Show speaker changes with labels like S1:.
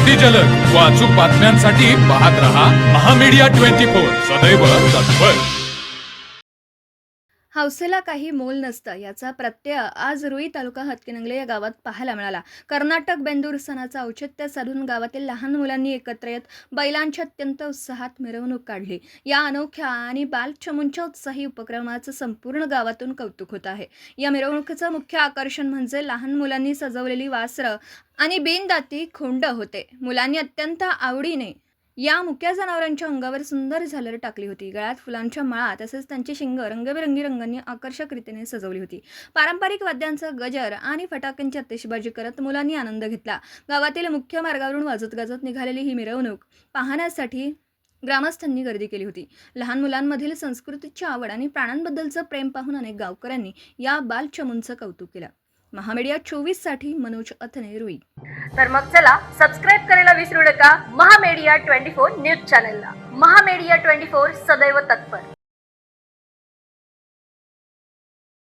S1: अति जलद व अचूक बातम्यांसाठी पाहत रहा महामीडिया 24 सदैव तत्पर.
S2: हौसेला काही मोल नसतं याचा प्रत्यय आज रुई तालुका हातकणंगले या गावात पाहायला मिळाला. कर्नाटक बेंदूर सणाचं औचित्य साधून गावातील लहान मुलांनी एकत्र येत बैलांच्या अत्यंत उत्साहात मिरवणूक काढली. या अनोख्या आणि बालचमूंच्या उत्साही उपक्रमाचं संपूर्ण गावातून कौतुक होत आहे. या मिरवणुकीचं मुख्य आकर्षण म्हणजे लहान मुलांनी सजवलेली वासरं आणि बिनदाती खोंड होते. मुलांनी अत्यंत आवडीने या मुक्या जनावरांच्या अंगावर सुंदर झालर टाकली होती. गळ्यात फुलांच्या माळा तसेच त्यांची शिंग रंगीबेरंगी रंगांनी आकर्षक रीतीने सजवली होती. पारंपरिक वाद्यांचा गजर आणि फटाक्यांची आतिषबाजी करत मुलांनी आनंद घेतला. गावातील मुख्य मार्गावरून वाजत गाजत निघालेली ही मिरवणूक पाहण्यासाठी ग्रामस्थांनी गर्दी केली होती. लहान मुलांमधील संस्कृतीची आवड आणि प्राण्यांबद्दलचं प्रेम पाहून अनेक गावकऱ्यांनी या बालचमूंचं कौतुक केलं. महामीडिया 24 साठी मनोज अथने, रुई.
S3: तर मग चला सबस्क्राईब करायला विसरू नका महामीडिया 24 न्यूज चॅनलला. महामीडिया 24 सदैव तत्पर.